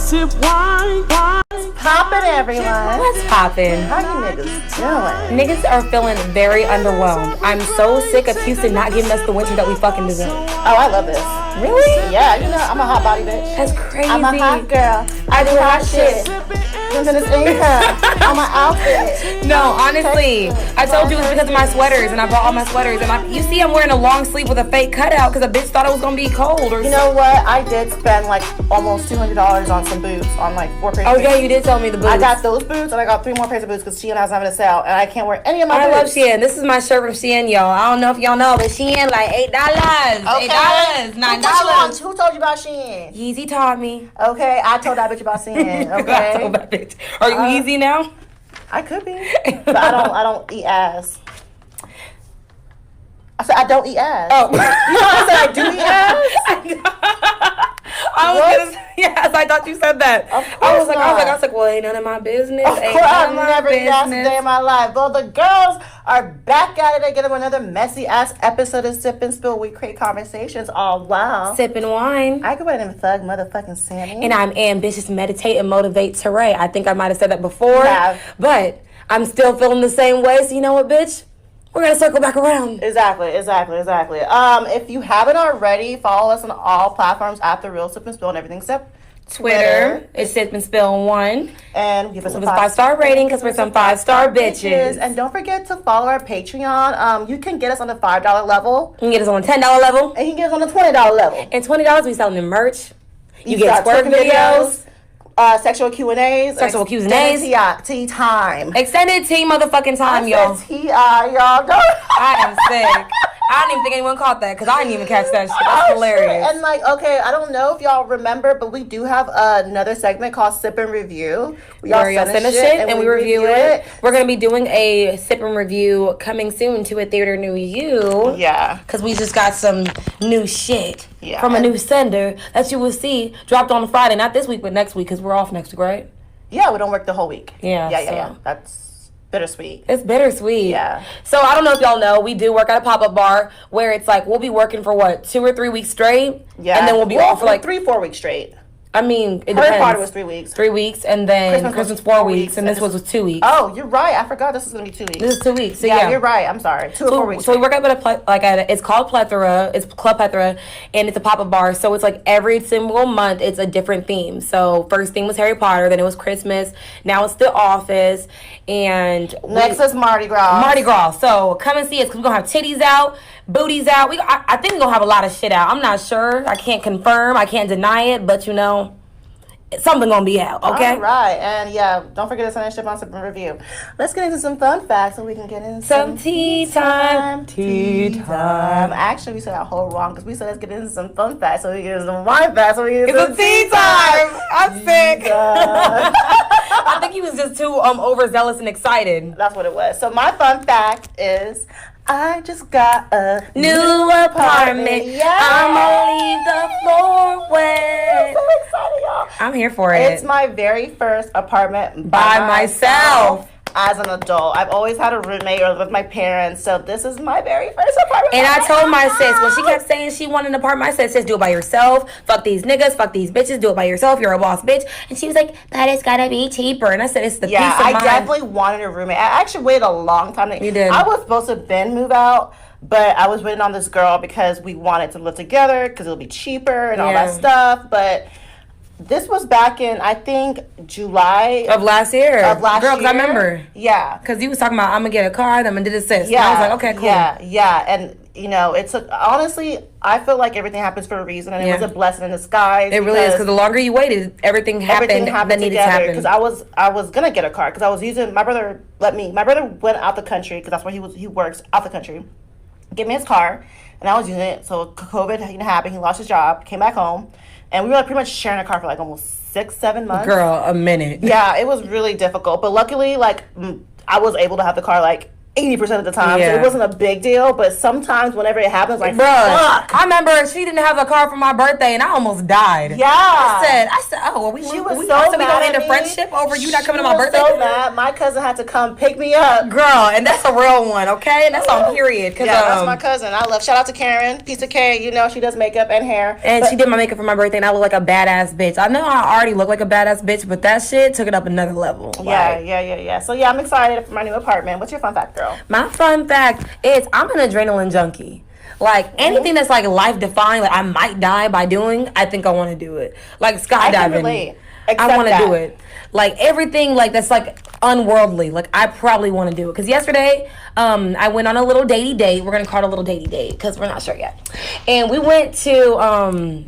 sip wine. Poppin', everyone. What's poppin'? How you niggas doing? Niggas are feeling very underwhelmed. I'm so sick of Houston not giving us the winter that we fucking deserve. Oh, I love this. Really? Yeah, you know, I'm a hot body bitch. That's crazy. I'm a hot girl. I do hot shit. And then it's income on my outfit. No, honestly, I told you it's because of my sweaters, and I bought all my sweaters. And you see, I'm wearing a long sleeve with a fake cutout because a bitch thought it was gonna be cold. Or you know what? I did spend like almost $200 on some boots, on like 4 pairs. Oh yeah, you did tell me the boots. I got those boots, and I got 3 more pairs of boots because Shein has having a sale, and I can't wear any of my boots. I love Shein. This is my shirt from Shein, y'all. I don't know if y'all know, but Shein like $8, Okay. $8, $9. Who told you about Shein? Yeezy taught me. Okay, I told that bitch about Shein. Okay, I told that bitch. Are you Yeezy now? I could be, but I don't eat ass. I said I don't eat ass. Oh, you know I said I do eat ass. Yes, I thought you said that. I was like, well, ain't none of my business. Of course, I've never eaten ass a day in my life. Well, the girls are back at it again with another messy ass episode of Sip and Spill. We create conversations all wow. Sipping wine. I go by the name Thug motherfucking Sammy. And I'm ambitious, meditate, and motivate Teray. I think I might have said that before. But I'm still feeling the same way. So you know what, bitch? We're going to circle back around. Exactly. If you haven't already, follow us on all platforms at The Real Sip and Spill and everything except Twitter. It's Sip and Spill 1. And give us a 5-star rating because we're some 5-star bitches. And don't forget to follow our Patreon. You can get us on the $5 level. You can get us on the $10 level. And you can get us on the $20 level. And $20 we selling the merch. You get twerk videos. Sexual Q&As. Tea time. Extended tea motherfucking time, y'all. T.I., y'all. I am sick. I didn't even think anyone caught that because I didn't even catch that shit. That's hilarious. And I don't know if y'all remember, but we do have another segment called Sip and Review. Where y'all send us shit and we review it. We're going to be doing a Sip and Review coming soon to a theater near you. Yeah. Because we just got some new shit from a new sender that you will see dropped on Friday. Not this week, but next week because we're off next week, right? Yeah, we don't work the whole week. Yeah. That's bittersweet. It's bittersweet. Yeah. So I don't know if y'all know, we do work at a pop-up bar where it's like we'll be working for 2 or 3 weeks straight. Yeah. And then we'll be off for 3-4 weeks straight. I mean, it depends. Her party was 3 weeks. 3 weeks, and then Christmas 4 weeks, and this was 2 weeks. Oh, you're right. I forgot this is gonna be 2 weeks. This is 2 weeks. So yeah, you're right. I'm sorry. 2 or 4 weeks. So we work at it's called Plethora. It's Club Plethora, and it's a pop-up bar. So it's like every single month, it's a different theme. So first theme was Harry Potter, then it was Christmas. Now it's The Office, and next is Mardi Gras. Mardi Gras. So come and see us because we're gonna have titties out, booties out. I think we're gonna have a lot of shit out. I'm not sure. I can't confirm. I can't deny it, but something gonna be out, okay? All right, and don't forget to send us shit on Sip and Review. Let's get into some fun facts so we can get into some tea time. Tea time. Actually, we said that whole wrong because we said let's get into some fun facts so we can get into some wine facts so we can get into some tea time. I'm sick. I think he was just too overzealous and excited. That's what it was. So my fun fact is, I just got a new apartment. Yeah. I'ma leave the floor wet. I'm so excited, y'all. I'm here for it. It's my very first apartment by myself. As an adult. I've always had a roommate or with my parents, so this is my very first apartment. And I told my sis, when she kept saying she wanted an apartment, I said, sis, do it by yourself. Fuck these niggas, fuck these bitches, do it by yourself. You're a boss bitch. And she was like, but it's gotta be cheaper. And I said, it's the peace of mind. I definitely wanted a roommate. I actually waited a long time. You did. I was supposed to move out, but I was waiting on this girl because we wanted to live together because it'll be cheaper and all that stuff. But this was back in, I think, July of last year. Girl, because I remember. Yeah. Because you was talking about, I'm going to get a car, then I'm going to do this. Yeah. And I was like, okay, cool. Yeah. And, honestly, I feel like everything happens for a reason, and it was a blessing in disguise. It really is, because the longer you waited, everything happened that needed to happen. Because I was going to get a car, because I was using, my brother went out the country, because that's where he works, out the country, get me his car, and I was using it. So COVID happened, he lost his job, came back home. And we were pretty much sharing a car for almost 6-7 months. Girl, a minute. Yeah, it was really difficult. But luckily, I was able to have the car 80% of the time, so Yeah. it wasn't a big deal. But sometimes, whenever it happens, like, Bruh, fuck. I remember she didn't have a car for my birthday, and I almost died. Yeah. I said, oh, are we? She was we so gonna mad end at a me. friendship over you not coming to She my was birthday? so mad. My cousin had to come pick me up. Girl, and that's a real one, okay? And that's on period. Yeah, that's my cousin. I love. Shout out to Karen, piece of K. You know she does makeup and hair. And she did my makeup for my birthday, and I look like a badass bitch. I know I already look like a badass bitch, but that shit took it up another level. Yeah. So yeah, I'm excited for my new apartment. What's your fun fact, girl? My fun fact is I'm an adrenaline junkie. Like anything that's like life defying, like I might die by doing, I think I want to do it. Like I can skydiving, relate. I want to Except do that. it. Like everything like that's like unworldly, like I probably want to do it. Because yesterday, I went on a little datey date. We're gonna call it a little datey date because we're not sure yet. And we went to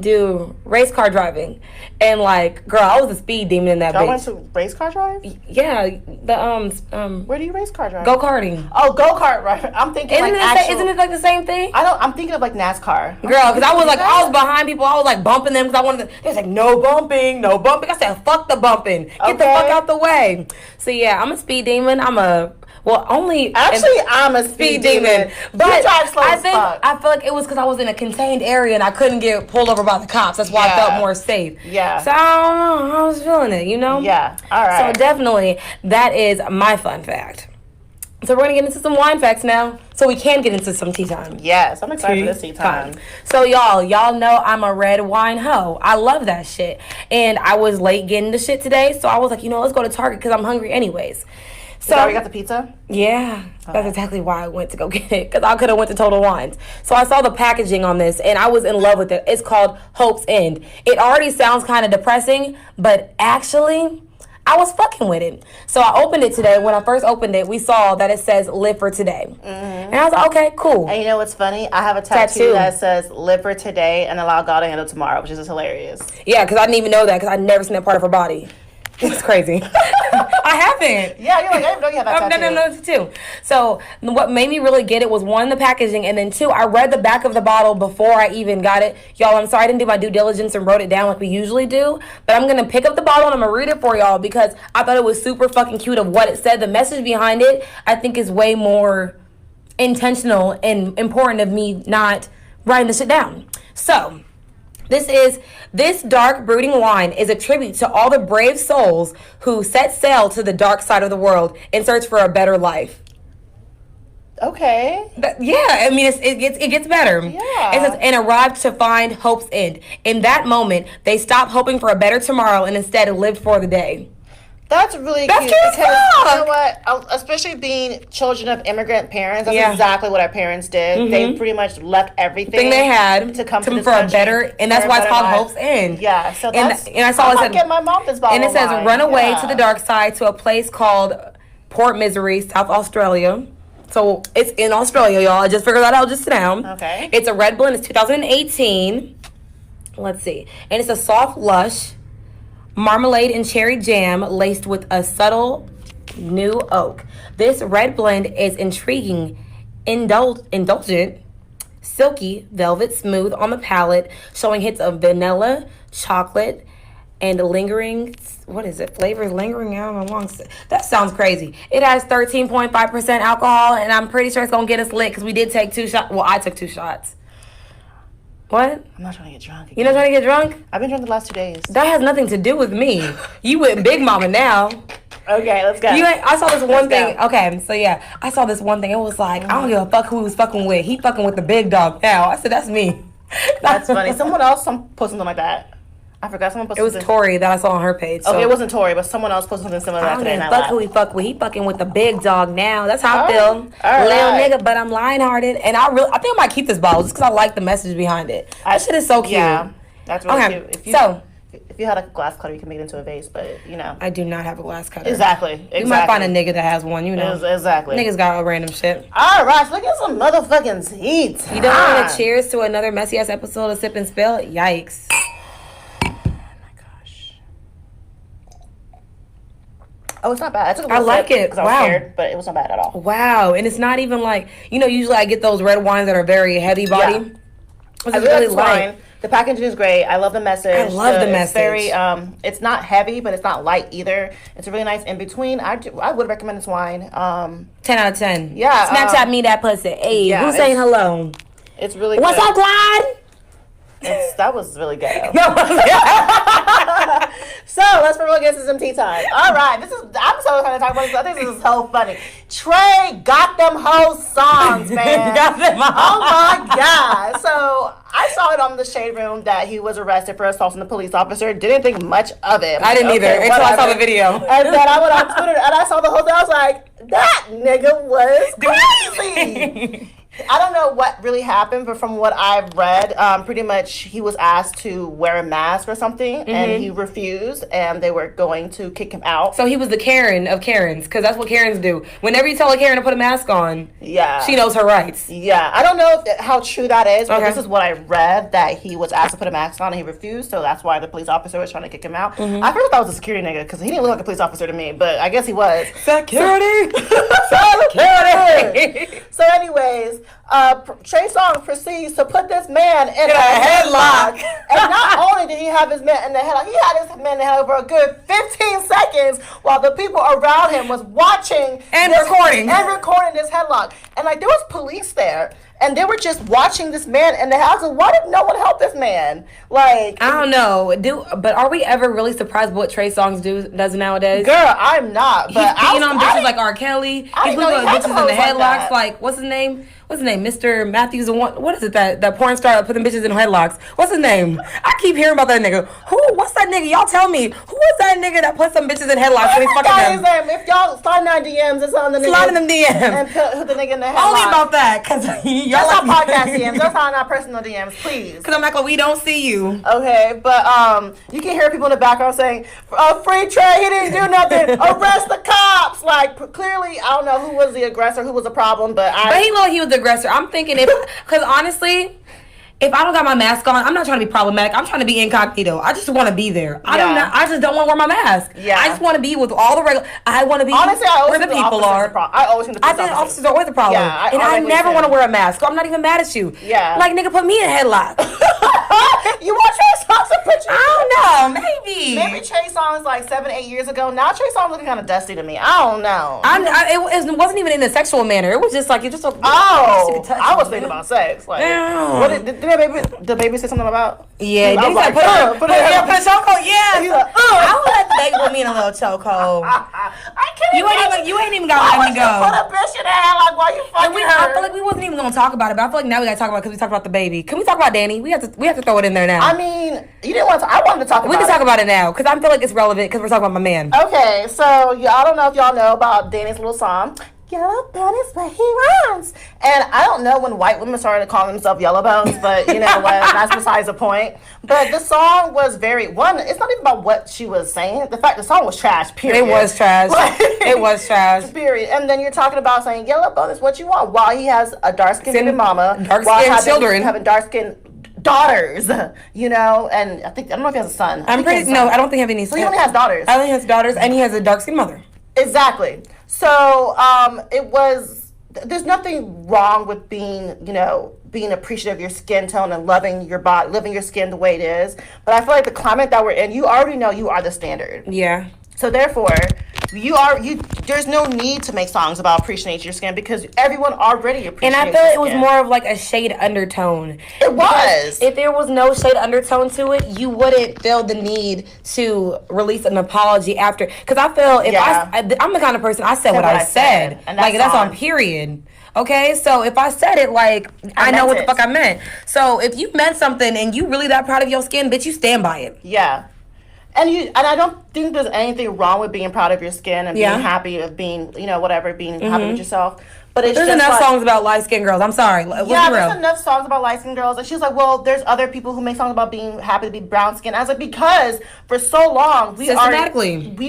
do race car driving, and like, girl, I was a speed demon in that Y'all bitch. went to race car drive? Yeah, the Where do you race car drive? go karting. Oh, go kart, right? I'm thinking Isn't like it actual. isn't it like the same thing? I'm thinking of like NASCAR. Girl, because I was like, I was behind people. I was like bumping them because I wanted to. They was like, no bumping, no bumping. I said, fuck the bumping. Get the Okay. fuck out the way. So yeah, I'm a speed demon. Actually, I'm a speed demon. But You drive slow I as think fuck. I feel like it was because I was in a contained area and I couldn't get pulled over by the cops. That's why I Yeah. felt more safe. Yeah. So I don't know. I was feeling it, you know? Yeah. All right. So definitely, that is my fun fact. So we're gonna get into some wine facts now, so we can get into some tea time. Yes, I'm excited for this tea time. So y'all know I'm a red wine hoe. I love that shit. And I was late getting the shit today, so I was like, let's go to Target because I'm hungry anyways. So You already got the pizza? yeah, that's exactly why I went to go get it, because I could have went to Total Wines. So I saw the packaging on this, and I was in love with it. It's called Hope's End. It already sounds kind of depressing, but actually, I was fucking with it. So I opened it today. When I first opened it, we saw that it says "Live for Today," and I was like, okay, cool. And you know what's funny? I have a tattoo that says "Live for today and allow God to handle tomorrow," which is just hilarious. Yeah, because I didn't even know that because I'd never seen that part of her body. It's crazy. I haven't. Yeah, you're like, I didn't know you had that tattoo. No, too. So what made me really get it was one, the packaging, and then two, I read the back of the bottle before I even got it. Y'all, I'm sorry I didn't do my due diligence and wrote it down like we usually do, but I'm gonna pick up the bottle and I'm gonna read it for y'all because I thought it was super fucking cute of what it said. The message behind it, I think, is way more intentional and important of me not writing this shit down. So this dark brooding wine is a tribute to all the brave souls who set sail to the dark side of the world in search for a better life. Okay. Yeah, I mean it gets better. Yeah. It says, and arrived to find hope's end. In that moment, they stopped hoping for a better tomorrow and instead lived for the day. That's really That's cute. cute as Because fuck. you know what? Especially being children of immigrant parents, that's Yeah. exactly what our parents did. They pretty much left everything Thing they had to come to this for a country better, and that's for a why it's better called life. Hope's End. Yeah, so and that's. I saw I it might said, get my mom this bottle. and it says, of wine. run away Yeah. to the dark side to a place called Port Misery, South Australia. So it's in Australia, y'all. I just figured that out just now. Okay. It's a red blend. It's 2018. Let's see. And it's a soft, lush marmalade and cherry jam laced with a subtle new oak. This red blend is intriguing, indulgent, silky, velvet smooth on the palate, showing hints of vanilla, chocolate, and lingering, what is it? Flavors lingering out on lungs. That sounds crazy. It has 13.5% alcohol, and I'm pretty sure it's gonna get us lit because we did take 2 shots. Well, I took 2 shots. What? I'm not trying to get drunk. You not trying to get drunk? I've been drunk the last 2 days. That has nothing to do with me. You with Big Mama now. Okay, let's go. I saw this one Let's thing. go. Okay, so yeah, I saw this one thing. It was like, I don't give a fuck who he was fucking with. He fucking with the big dog now. I said, that's me. That's funny. Someone else posted something like that. I forgot. Someone posted It was something. Tori that I saw on her page. So. Okay, it wasn't Tori, but someone else posted something similar to I that don't today. give And a I fuck who laughed. he fuck with. He fucking with the big dog now. That's how I All feel. right. All Little right. nigga, but I'm lion-hearted. And I think I might keep this bottle just because I like the message behind it. That shit is so cute. Yeah, that's really Okay, cute. If you had a glass cutter, you can make it into a vase, but I do not have a glass cutter. Exactly. You might find a nigga that has one, Exactly. Niggas got random shit. All right, so let's get some motherfucking heat. You don't want to cheers to another messy ass episode of Sip and Spill? Yikes. Oh, it's not bad. I took a I little like sip it. because I was Wow. scared, but it was not bad at all. Wow. And it's not even like, usually I get those red wines that are very heavy body. Yeah. This I is really really like light. wine The packaging is great. I love the message. I love the message. It's very, it's not heavy, but it's not light either. It's a really nice in between. I would recommend this wine. 10 out of 10. Yeah. Snapchat me that pussy. Hey, yeah, who's saying hello? It's really What's good. up, Clyde? That was really good. No. So let's promote against some tea time. All right, I'm so excited to talk about this. I think this is so funny. Trey got them whole songs, man. Got them all. Oh my god! So I saw it on the Shade Room that he was arrested for assaulting a police officer. Didn't think much of it. I didn't either until I saw the video. And then I went on Twitter and I saw the whole thing. I was like, that nigga was crazy. I don't know what really happened, but from what I've read, pretty much he was asked to wear a mask or something, and he refused, and they were going to kick him out. So he was the Karen of Karens, because that's what Karens do. Whenever you tell a Karen to put a mask on, yeah, she knows her rights. Yeah, I don't know how true that is, but Okay. this is what I read, that he was asked to put a mask on, and he refused, so that's why the police officer was trying to kick him out. I first thought that was a security nigga, because he didn't look like a police officer to me, but I guess he was. Security! Security! So anyways, Trey Songz proceeds to put this man in a headlock. And not only did he have his man in the headlock, he had his man in the headlock for a good 15 seconds while the people around him was watching And this, recording. and recording this headlock. And like there was police there, and they were just watching this man in the house. And why did no one help this man? Like, I don't know. But are we ever really surprised what Trey Songz does nowadays? girl, I'm not. He's But beating on bitches like R. Kelly. I He's didn't know putting he had bitches in hoes the like headlocks. that. Like, what's his name? What's his name? Mr. Matthews. The one. What is it? That porn star that put them bitches in headlocks. What's his name? I keep heering about that nigga. What's that nigga? Y'all tell me. Who was that nigga that put some bitches in headlocks when he's fucking Guys, them? if y'all slide 9 DMs, it's on the nigga. Slide in them DMs. And put the nigga in the headlock. Only about that, cause y'all That's like not podcast DMs. That's not personal DMs, please. Cause I'm like, we don't see you. Okay, but you can hear people in the background saying, "Free Trey, he didn't do nothing. Arrest the cops!" Like clearly, I don't know who was the aggressor, who was the problem, but he looked like he was the aggressor. I'm thinking cause honestly, if I don't got my mask on, I'm not trying to be problematic. I'm trying to be incognito. I just want to be there. I just don't want to wear my mask. Yeah. I just want to be with all the regular. I want to be honestly, I always where the think people are. I always think the I police think officers are always the problem. Yeah, I and I automatically never say. want to wear a mask. So I'm not even mad at you. Yeah. Like, nigga, put me in a headlock. You want Trey Songz to put you? I don't know. Maybe. Maybe Trey Songz like 7-8 years ago. Now Trey Songz looking kind of dusty to me. I don't know. It wasn't even in a sexual manner. It was just like, you just. I was thinking about sex. Like, Damn. what did the baby say something about? Yeah, I then was he said, like, put a chokehold. Yeah. He's like, I would let the baby put me in a little chokehold. I can't. You ain't even got to let me go. Put a bitch in the head like why you fucking I feel like we wasn't even gonna talk about it, but I feel like now we gotta talk about it because we talked about the baby. Can we talk about Danny? We have to throw it in there now. I mean, you didn't want to. I wanted to talk about it. We can talk about it now because I feel like it's relevant because we're talking about my man. Okay, so I don't know if y'all know about Danny's little song. Yellow bone is what he wants. And I don't know when white women started calling themselves yellow bones, but you know what? That's besides the point. But the song was it's not even about what she was saying. The song was trash, period. It was trash. It was trash. Period. And then you're talking about saying yellow bone is what you want while he has a dark-skinned baby mama. Dark-skinned children. Having dark-skinned daughters, you know, and I don't know if he has a son. I don't think he has any. So he only has daughters. I think he has daughters, and he has a dark skinned mother. Exactly. So there's nothing wrong with being appreciative of your skin tone and loving your body, living your skin the way it is. But I feel like the climate that we're in, you already know you are the standard. Yeah. So therefore, there's no need to make songs about appreciating your skin because everyone already appreciates And I feel it was skin. more of like a shade undertone. It was. If there was no shade undertone to it, you wouldn't feel the need to release an apology after. Because I feel I'm the kind of person, I said what I said. And like, that's on period. Okay, so if I said it, like, I know what the fuck I meant. So if you meant something and you really that proud of your skin, bitch, you stand by it. Yeah. And I don't think there's anything wrong with being proud of your skin and being happy of being, being happy with yourself. But there's enough songs about light-skinned girls. I'm sorry. There's enough songs about light-skinned girls. And she was like, well, there's other people who make songs about being happy to be brown-skinned. I was like, because for so long, we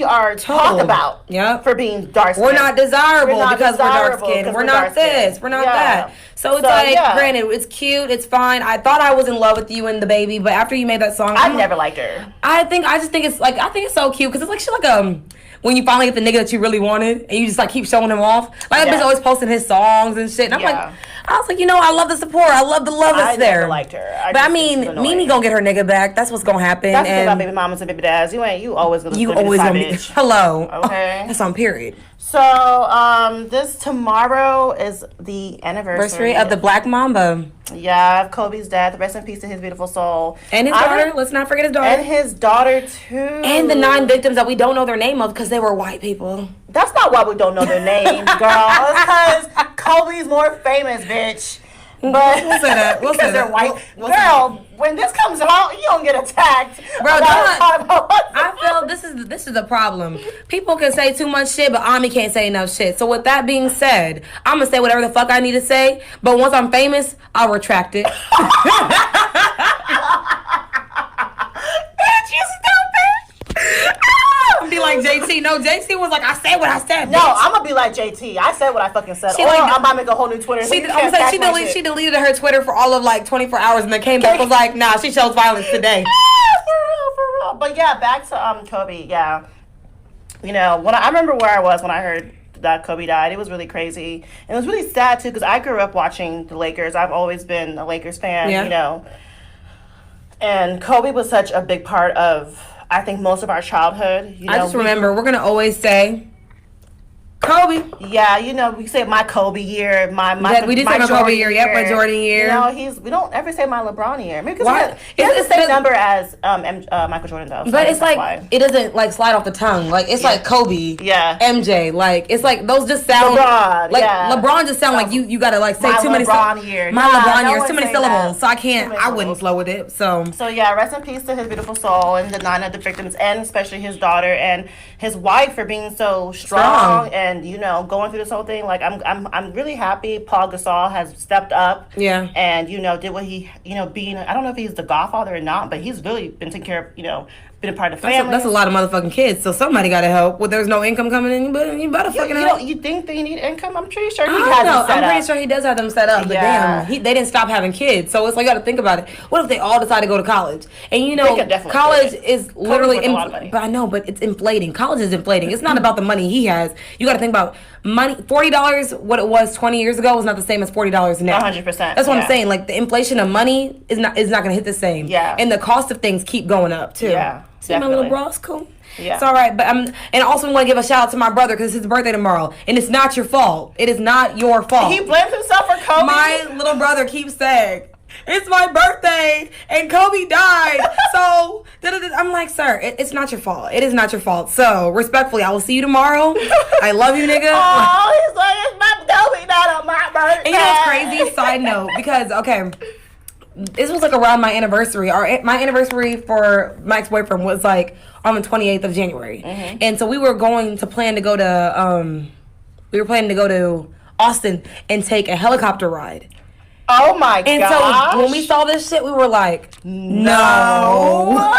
are talked about for being dark-skinned. We're not desirable because we're dark-skinned. We're not this. We're not that. So it's granted, it's cute. It's fine. I thought I was in love with you and the baby, but after you made that song, I've never liked her. I just think it's so cute because it's like she's like when you finally get the nigga that you really wanted, and you just like keep showing him off. Like that bitch Yeah. always posting his songs and shit. And I'm Yeah. like, I was like, you know, I love the support. I love the love that's I there. never liked her. But I mean, Mimi gonna get her nigga back. That's what's gonna happen. That's the thing and about baby mamas and baby dads. You always gonna you be the always side gonna be bitch. hello. Okay. That's on period. So this tomorrow is the anniversary Of the Black Mamba. Yeah, of Kobe's death. Rest in peace to his beautiful soul. And his daughter. Let's not forget his daughter. And his daughter too. And the 9 victims that we don't know their name of because they were white people. That's not why we don't know their names, girl. It's because Kobe's more famous, bitch. But We'll say that. We'll say because they're that. white. We'll Girl, when this comes out, you don't get attacked. Bro, I feel feel this is the problem. People can say too much shit, but Ami can't say enough shit. So with that being said, I'm gonna say whatever the fuck I need to say. But once I'm famous, I'll retract it. Bitch, you stupid. I'm be like JT. No, JT was like, I said what I said. No, bitch. I'm gonna be like JT. I said what I fucking said. She Or like- I'm about to make a whole new Twitter. so you can't catch my shit. she deleted her Twitter for all of like 24 hours and then came back was like, nah, she shows violence today. For real. But yeah, back to Kobe. Yeah, you know, when I remember where I was when I heard that Kobe died, it was really crazy, and it was really sad too because I grew up watching the Lakers. I've always been a Lakers fan, Yeah. you know, and Kobe was such a big part of, I think, most of our childhood. You know, I just remember we're gonna always say Kobe. Yeah, you know, we say my Kobe year, my We do say my Kobe year, yep, my Jordan year. You know, we don't ever say my LeBron year. Maybe Why? because he has It's the same the- number as Michael Jordan though. So I But think it's that's like why. it doesn't like slide off the tongue. Like it's like Kobe, Yeah. MJ. Like it's like those just sound LeBron, like yeah. LeBron just sound like you gotta like say My too many LeBron year. My Nah, LeBron no year, one's too many saying syllables. that. So I Too can't. many I wouldn't syllables. flow with it. So So yeah, rest in peace to his beautiful soul and the 9 of the victims, and especially his daughter and his wife for being so strong. And you know, going through this whole thing. Like I'm really happy Paul Gasol has stepped up. Yeah. And you know, did what he, you know, being, I don't know if he's the godfather or not, but he's really been taking care of, you know, been a part of the family. that's a lot of motherfucking kids. So somebody gotta help. Well, there's no income coming in, but you better fucking help. You think they need income? I'm pretty sure he I has don't know. it set I'm pretty up. sure he does have them set up, but Yeah. damn, they didn't stop having kids. So it's like you got to think about it. What if they all decide to go to college? And you know, They could definitely college do it. is literally, worth a lot of money. but I know, but it's inflating. College is inflating. It's not about the money he has. You got to think about money. $40, what it was 20 years ago, was not the same as $40 now. 100%. That's what yeah. I'm saying. Like the inflation of money is not going to hit the same. Yeah. And the cost of things keep going up too. Yeah, See my little definitely. bra's cool. Yeah. It's all right, but and also we want to give a shout out to my brother because it's his birthday tomorrow, and it's not your fault. It is not your fault. He blames himself for Kobe. My little brother keeps saying, "It's my birthday and Kobe died." So I'm like, sir, it's not your fault. It is not your fault. So respectfully, I will see you tomorrow. I love you, nigga. Oh, he's like, it's my Kobe, not on my birthday. And you know what's crazy? Side note, because okay, this was like around my anniversary. My anniversary for my ex-boyfriend was like on the 28th of January, and so we were planning to go to Austin and take a helicopter ride. Oh my And gosh. so when we saw this shit, we were like, no.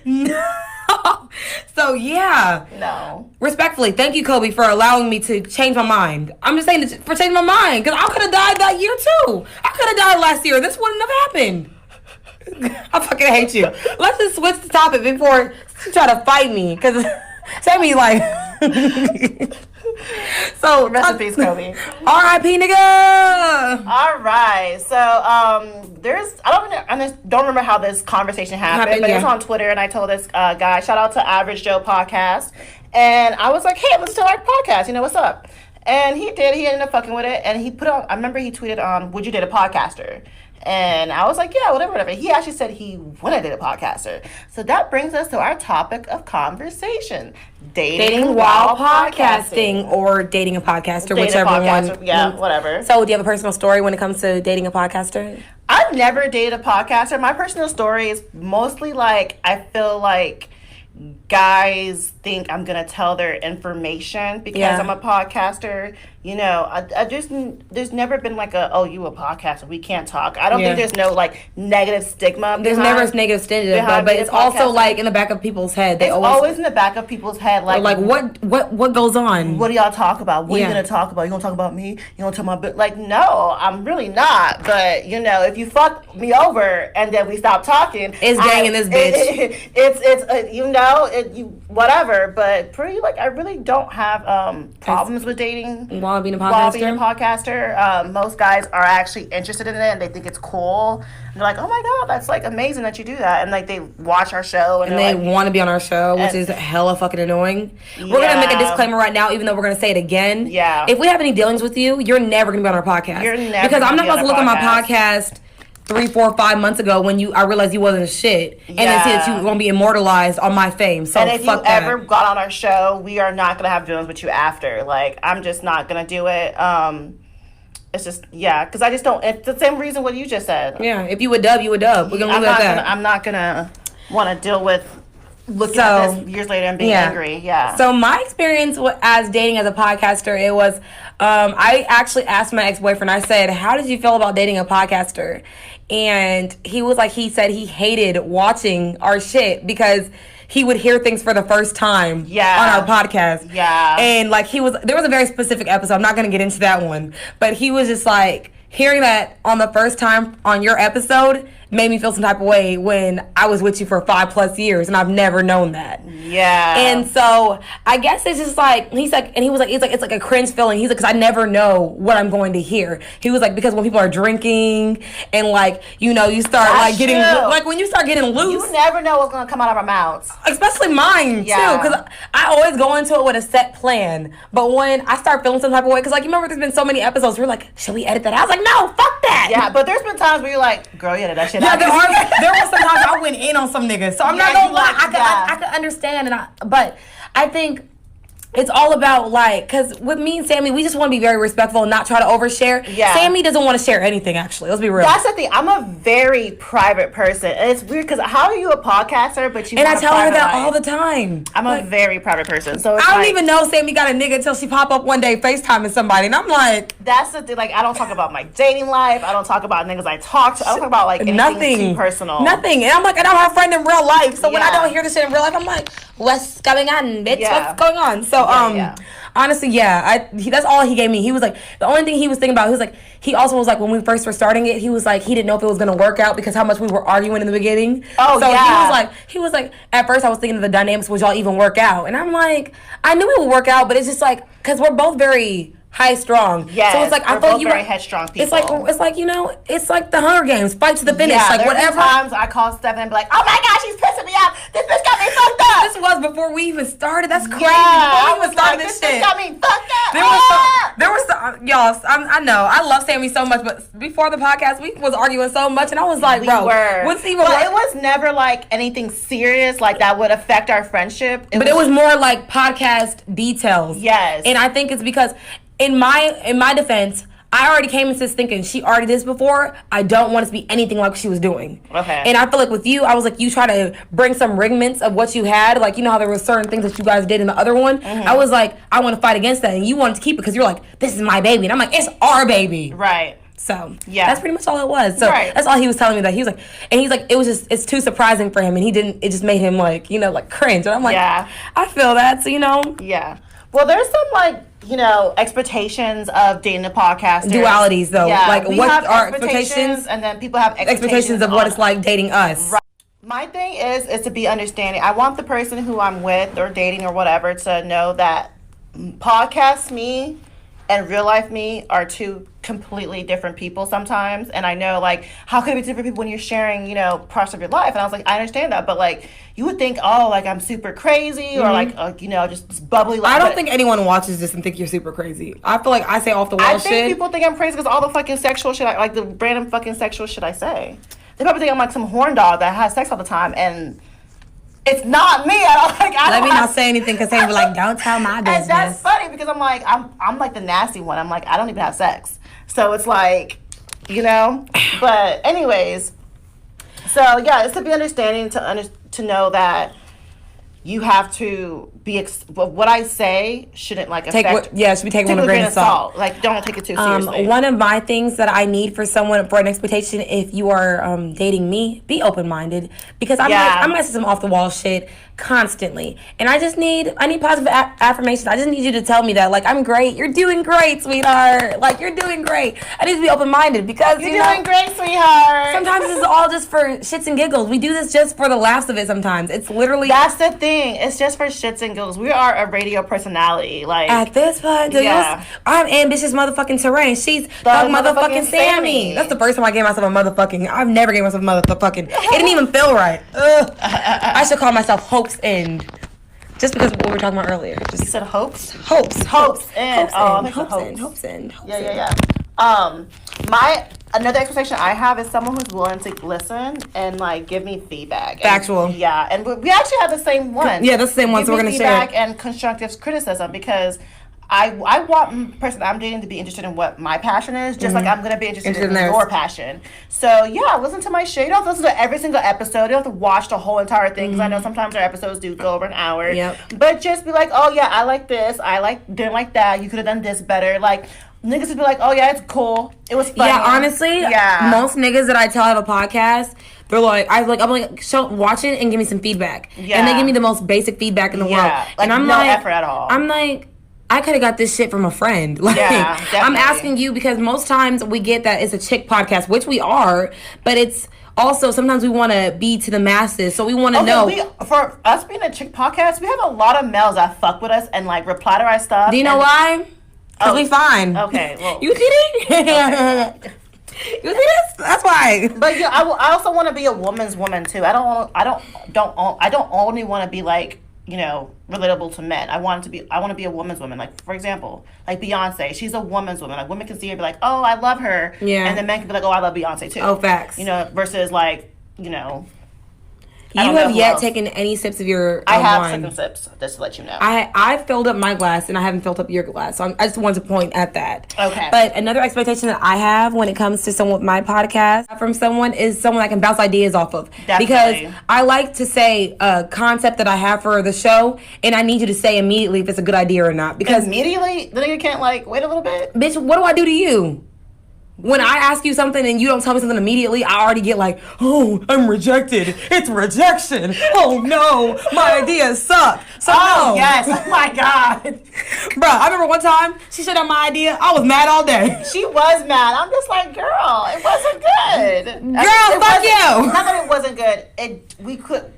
No. So yeah. No. Respectfully, thank you, Kobe, for allowing me to change my mind. I'm just saying for changing my mind, because I could have died that year too. I could have died last year. This wouldn't have happened. I fucking hate you. Let's just switch the topic before you try to fight me, because Sammy like. So Rest in peace, Kobe. R.I.P. nigga. All right. So there's I don't remember how this conversation happened, but it was yeah. on Twitter, and I told this guy, shout out to Average Joe Podcast, and I was like, hey, listen to our podcast. You know what's up? And he did. He ended up fucking with it, and he put on. I remember he tweeted on, "Would you date a podcaster?" And I was like, yeah, whatever. He actually said he wouldn't date a podcaster. So that brings us to our topic of conversation: dating while podcasting, or dating a podcaster, Dating a whichever podcaster, one. yeah, whatever. So, do you have a personal story when it comes to dating a podcaster? I've never dated a podcaster. My personal story is mostly like, I feel like guys think I'm gonna tell their information because Yeah. I'm a podcaster. You know, I just, there's never been like you a podcaster, we can't talk. I don't Yeah. think there's no like negative stigma. There's behind- never a negative stigma, behind but being it's a also podcaster. like in the back of people's head. They It's always in the back of people's head, like what goes on? what do y'all talk about? What are Yeah. you gonna talk about? You gonna talk about me? You gonna talk about like, no, I'm really not. But you know, if you fuck me over and then we stop talking, It's gang in this bitch. It's you know, whatever. whatever. But pretty like I really don't have problems with dating While being a while being a podcaster. podcaster. Most guys are actually interested in it and they think it's cool. And they're like, oh my god, that's like amazing that you do that. And like they watch our show and they like, want to be on our show, which is hella fucking annoying. We're gonna make a disclaimer right now, even though we're gonna say it again. Yeah. If we have any dealings with you, you're never gonna be on our podcast. You're never because I'm not gonna about to look at my podcast 3, 4, 5 months ago when I realized you wasn't a shit, and then see that you won't be immortalized on my fame. So and if fuck you that. ever got on our show, we are not gonna have dealings with you after. Like I'm just not gonna do it. It's just because I just don't. It's the same reason what you just said. Yeah, if you would dub, you would dub. We're gonna leave it at that. I'm not gonna want to deal with looking at this years later and being angry. Yeah. So my experience as dating as a podcaster, it was I actually asked my ex-boyfriend. I said, "How did you feel about dating a podcaster?" And he said he hated watching our shit because he would hear things for the first time on our podcast. Yeah. And like there was a very specific episode. I'm not going to get into that one, but he was just like, hearing that on the first time on your episode made me feel some type of way when I was with you for 5+ years and I've never known that. Yeah. And so I guess it's just like he was like it's like a cringe feeling. He's like, because I never know what I'm going to hear. He was like, because when people are drinking and like you start like getting like when you start getting loose, you never know what's gonna come out of our mouths. Especially mine too, because I always go into it with a set plan. But when I start feeling some type of way, because like you remember, there's been so many episodes where we're like, should we edit that? I was like, no, fuck that. Yeah, but there's been times where you're like, girl, yeah, that shit. Yeah, there was some times I went in on some niggas, so I'm not gonna lie. I could understand, but I think it's all about like, because with me and Sammy, we just want to be very respectful and not try to overshare. Yeah. Sammy doesn't want to share anything. Actually, let's be real. That's the thing. I'm a very private person, and it's weird because how are you a podcaster, but you? And I tell her that life? all the time. I'm a very private person, so I don't even know Sammy got a nigga until she pop up one day FaceTiming somebody, and I'm like, that's the thing. Like, I don't talk about my dating life. I don't talk about niggas I talk to. I don't talk about like anything too personal. Nothing. And I'm like, and I'm her friend in real life, so when I don't hear this shit in real life, I'm like, what's going on, bitch? What's going on? So honestly, that's all he gave me. He was like, the only thing he was thinking about, he also was like, when we first were starting it, he was like, he didn't know if it was going to work out because how much we were arguing in the beginning. Oh, so he was like, at first I was thinking of the dynamics, would y'all even work out? And I'm like, I knew it would work out, but it's just like, because we're both very high strong. Yeah. So it's like I feel like very headstrong people. It's like it's like the Hunger Games, fight to the finish. Yeah, like whatever. Times I call Steph and be like, oh my gosh, she's pissing me off. This bitch got me fucked up. This was before we even started. That's crazy. Yeah, before we even started this shit. Bitch got me fucked up. There was some, y'all. I know I love Sammy so much, but before the podcast, we was arguing so much, and I was like, what's even? But it was never like anything serious like that would affect our friendship. It was more like podcast details. Yes, and I think it's because. In my defense, I already came into this thinking she already did this before. I don't want it to be anything like she was doing. Okay. And I feel like with you, I was like, you try to bring some regiments of what you had. Like, you know how there were certain things that you guys did in the other one? Mm-hmm. I was like, I want to fight against that. And you wanted to keep it because you're like, this is my baby. And I'm like, it's our baby. Right. So, that's pretty much all it was. So, right. That's all he was telling me that. He was like, and he's like, it's too surprising for him. And it just made him like, like cringe. And I'm like, I feel that. So, Yeah. Well, there's some expectations of dating a podcaster. Dualities, though. Yeah, like, what are expectations? And then people have expectations of what it's like dating us. Right. My thing is to be understanding. I want the person who I'm with or dating or whatever to know that podcast me and real life me are two completely different people sometimes. And I know, how could it be different people when you're sharing, parts of your life? And I was like, I understand that. But, you would think, I'm super crazy or, just bubbly. I don't think anyone watches this and think you're super crazy. I feel like I say off the wall shit. I think people think I'm crazy because all the fucking sexual shit, the random fucking sexual shit I say. They probably think I'm like some horn dog that has sex all the time. And it's not me. Let me not say anything because they be like, don't tell my business. And that's funny because I'm like, I'm like the nasty one. I'm like, I don't even have sex. So it's like, But anyways, so yeah, it's to be understanding to know that you have to be what I say shouldn't affect. Should be taken with a grain of salt. Don't take it too seriously. One of my things that I need for an expectation, if you are dating me, be open minded because I'm gonna say some off the wall shit constantly, and I need positive affirmations. I just need you to tell me that I'm great. You're doing great, sweetheart. You're doing great. I need to be open minded because you're doing great, sweetheart. Sometimes this is all just for shits and giggles. We do this just for the laughs of it sometimes. It's literally... That's the thing. It's just for shits and giggles. We are a radio personality. Like, at this point, I'm ambitious motherfucking terrain. She's the motherfucking Sammy. That's the first time I gave myself a motherfucking... I've never gave myself a motherfucking... It didn't even feel right. Ugh. I should call myself Hope's End. Just because of what we were talking about earlier. Just, you said hopes? Hopes End. Hopes End. My another expectation I have is someone who's willing to listen and like give me feedback. Factual. And we actually have the same one. Yeah, that's the same one. So we're gonna share feedback and constructive criticism because I want the person I'm dating to be interested in what my passion is, just like I'm going to be interested in your passion. So, yeah, listen to my show. You don't have to listen to every single episode. You don't have to watch the whole entire thing, because I know sometimes our episodes do go over an hour. Yep. But just be like, oh, yeah, I like this. Didn't like that. You could have done this better. Like, niggas would be like, oh, yeah, it's cool. It was funny. Yeah, honestly, most niggas that I tell I have a podcast, they're like, I'm like, watch it and give me some feedback. Yeah. And they give me the most basic feedback in the world. Like, and I'm no effort at all. I'm like, I could have got this shit from a friend. Like, I'm asking you because most times we get that it's a chick podcast, which we are, but it's also sometimes we want to be to the masses, so we want to know. For us being a chick podcast, we have a lot of males that fuck with us and like reply to our stuff. Do you know why? Because we fine. Okay, well, you see it? Okay. You see this? That's why. But yeah, I also want to be a woman's woman too. I don't only want to be like, you know, relatable to men. I want to be a woman's woman. Like, for example, like Beyonce, she's a woman's woman. Like, women can see her and be like, oh, I love her. Yeah. And then men can be like, oh, I love Beyonce too. Oh, facts. You know, versus like, you know. You have yet taken any sips of your I have wine. taken sips, just to let you know. I filled up my glass and I haven't filled up your glass. So I just wanted to point at that. Okay. But another expectation that I have when it comes to someone with my podcast from someone is someone I can bounce ideas off of. Definitely. Because I like to say a concept that I have for the show, and I need you to say immediately if it's a good idea or not. Because immediately? The nigga can't like wait a little bit? Bitch, what do I do to you? When I ask you something and you don't tell me something immediately, I already get like, oh, I'm rejected. It's rejection. Oh, no. My ideas suck. So, no. Yes. Oh, my God. Bro, I remember one time she shut down my idea. I was mad all day. She was mad. I'm just like, girl, it wasn't good. Girl, fuck you. Not that it wasn't good.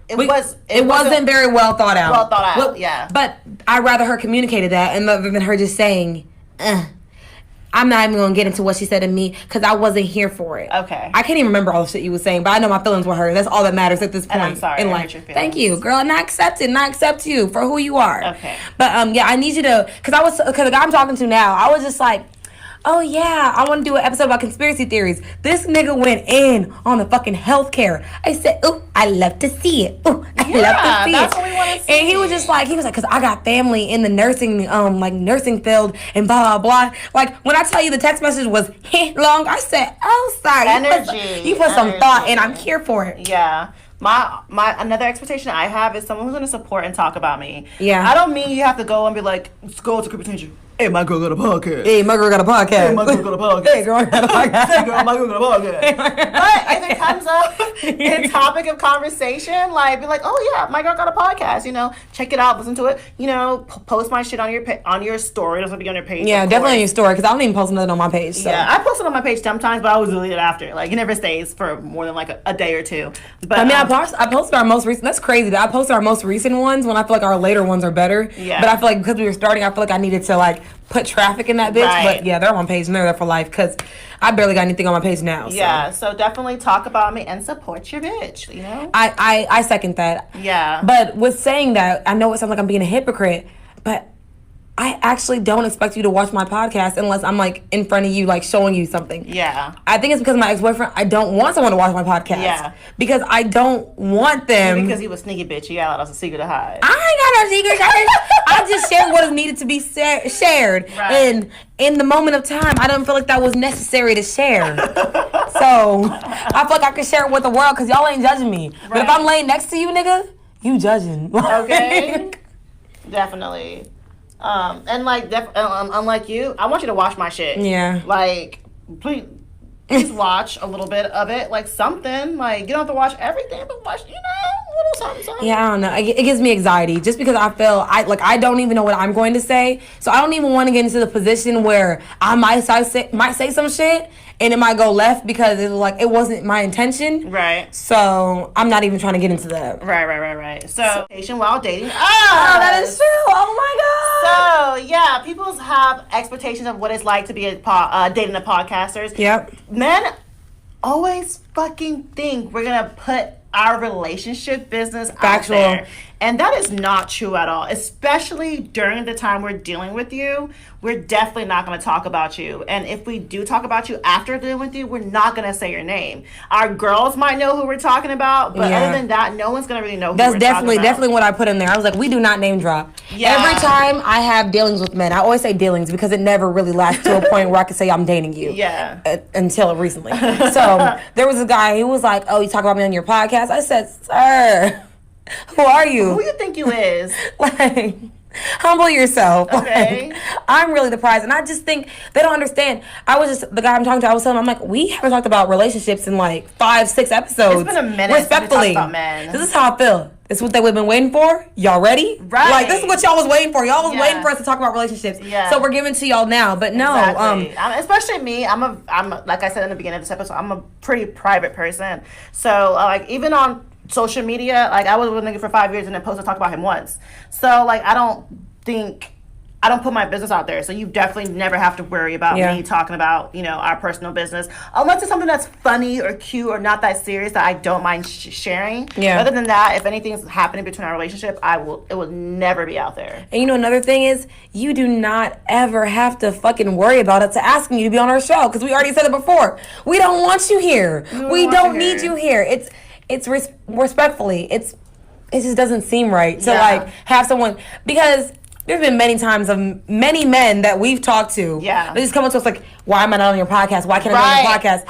It wasn't very well thought out. Well thought out, yeah. But I'd rather her communicated that and rather than her just saying, I'm not even going to get into what she said to me because I wasn't here for it. Okay. I can't even remember all the shit you was saying, but I know my feelings were hurt. That's all that matters at this point. And I'm sorry. In life. Thank you, girl. And I accept it. And I accept you for who you are. Okay. But yeah, I need you to, because the guy I'm talking to now, I was just like, oh yeah, I want to do an episode about conspiracy theories. This nigga went in on the fucking healthcare. I said, ooh, I love to see it. Ooh, I love to see that's what we want to see. And he was like, because I got family in the nursing, nursing field and blah, blah, blah. Like, when I tell you the text message was long, I said, oh, sorry. You put some thought in. I'm here for it. Yeah. My another expectation I have is someone who's going to support and talk about me. Yeah. I don't mean you have to go and be like, let's go to Creepy Attention. Hey, my girl got a podcast. Hey, my girl got a podcast. Hey, my girl got a podcast. Hey, girl got a podcast. Hey, girl, my girl got a podcast. But if it comes up in topic of conversation, like, be like, oh, yeah, my girl got a podcast. You know, check it out, listen to it. You know, post my shit on your story. It doesn't be on your page. Yeah, definitely on your story, because I don't even post nothing on my page. So. Yeah, I post it on my page sometimes, but I always delete it after. Like, it never stays for more than, like, a day or two. But I mean, I posted our most recent. That's crazy that I posted our most recent ones when I feel like our later ones are better. Yeah. But I feel like because we were starting, I feel like I needed to, like, put traffic in that bitch. Right. But yeah, they're on my page and they're there for life because I barely got anything on my page now. So. Yeah, so definitely talk about me and support your bitch, you know? I second that. Yeah. But with saying that, I know it sounds like I'm being a hypocrite, but I actually don't expect you to watch my podcast unless I'm like in front of you, like showing you something. Yeah. I think it's because of my ex-boyfriend. I don't want someone to watch my podcast. Yeah. Because I don't want them. Because he was sneaky bitch. He got us a secret to hide. I ain't got no secret. I just shared what is needed to be shared. Right. And in the moment of time, I don't feel like that was necessary to share. So I feel like I can share it with the world because y'all ain't judging me. Right. But if I'm laying next to you, nigga, you judging. Okay. Definitely. And like, unlike you, I want you to watch my shit. Yeah. Like, please watch a little bit of it, like something. Like, you don't have to watch everything, but watch, you know, little something. Yeah, I don't know. It gives me anxiety just because I feel I don't even know what I'm going to say. So I don't even want to get into the position where I might say some shit and it might go left because it wasn't my intention. Right. So I'm not even trying to get into that. Right. So patient while dating. Oh, that is true. Oh my God. So yeah, people have expectations of what it's like to be dating a podcaster. Yep. Men always fucking think we're gonna put our relationship business Factual. out there. And that is not true at all. Especially during the time we're dealing with you, we're definitely not going to talk about you. And if we do talk about you after dealing with you, we're not going to say your name. Our girls might know who we're talking about, but other than that, no one's going to really know who we're talking about. That's definitely what I put in there. I was like, we do not name drop. Yeah. Every time I have dealings with men, I always say dealings because it never really lasts to a point where I can say I'm dating you. Yeah. Until recently. So there was a guy who was like, oh, you talk about me on your podcast? I said, sir, who are you? Who you think you is? Like, humble yourself. Okay. Like, I'm really the prize. And I just think they don't understand. The guy I'm talking to, I was telling him, I'm like, we haven't talked about relationships in like 5-6 episodes. It's been a minute respectfully. since we talked about men. This is how I feel. This is what they've been waiting for. Y'all ready? Right. Like, this is what y'all was waiting for. Y'all was waiting for us to talk about relationships. Yeah. So we're giving to y'all now. But no. Exactly. Especially me. I'm like I said in the beginning of this episode, I'm a pretty private person. So like even on social media, like I was with a nigga for 5 years and then posted talk about him once. So like I don't put my business out there, so you definitely never have to worry about me talking about, our personal business. Unless it's something that's funny or cute or not that serious that I don't mind sharing. Yeah. Other than that, if anything's happening between our relationship, it will never be out there. And another thing is, you do not ever have to fucking worry about it to asking you to be on our show, because we already said it before. We don't want you here. We don't need you here. It's respectfully, it just doesn't seem right to have someone, because there's been many times of many men that we've talked to. Yeah. They just come up to us like, why am I not on your podcast? Why can't I be on your podcast?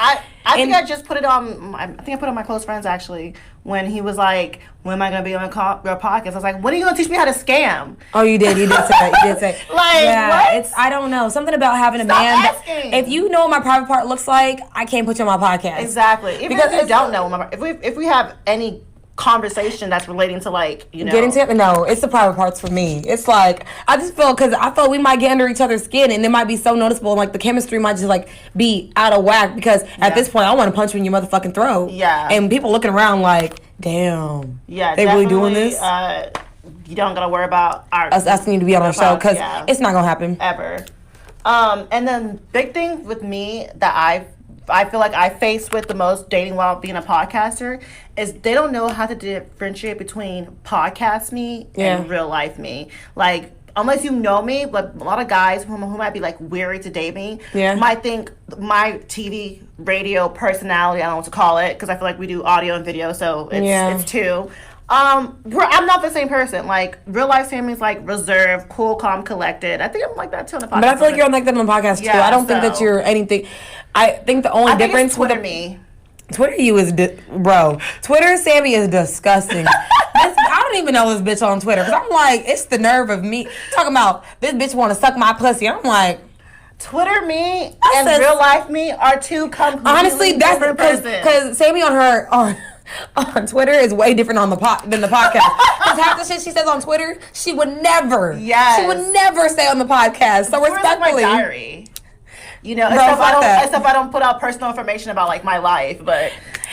I think I just put it on, I think I put it on my close friends actually, when he was like, when am I going to be on your podcast? I was like, when are you going to teach me how to scam? Oh, you did say that. You did say. What? I don't know. Something about having a man that, if you know what my private part looks like, I can't put you on my podcast. Exactly. Even because if you don't know, if we have any conversation that's relating to getting to it. No, it's the private parts for me. It's like I just feel, because I feel we might get under each other's skin and it might be so noticeable, and like the chemistry might just be out of whack, because at this point I want to punch you in your motherfucking throat. Yeah. And people looking around like, damn. Yeah. They really doing this. You don't gotta worry about us asking you to be on our show, because it's not gonna happen ever. And then big thing with me that I feel like I face with the most dating while being a podcaster is they don't know how to differentiate between podcast me and real life me. Like, unless you know me, but a lot of guys who might be weary to date me might think my TV, radio personality, I don't know what to call it, because I feel like we do audio and video, so it's two. I'm not the same person. Like, real life Sammy is reserved, cool, calm, collected. I think I'm like that too on the podcast. But I feel like you're like that on the podcast too. I don't think that you're anything. I think the only difference with Twitter you is bro. Twitter Sammy is disgusting. I don't even know this bitch on Twitter, because I'm like, it's the nerve of me talking about this bitch want to suck my pussy. I'm like, Twitter me and real life me are two completely honestly, that's different because Sammy on Twitter is way different than the podcast. Because half the shit she says on Twitter, she would never say on the podcast. So respectfully, my diary. Except I don't put out personal information about my life, but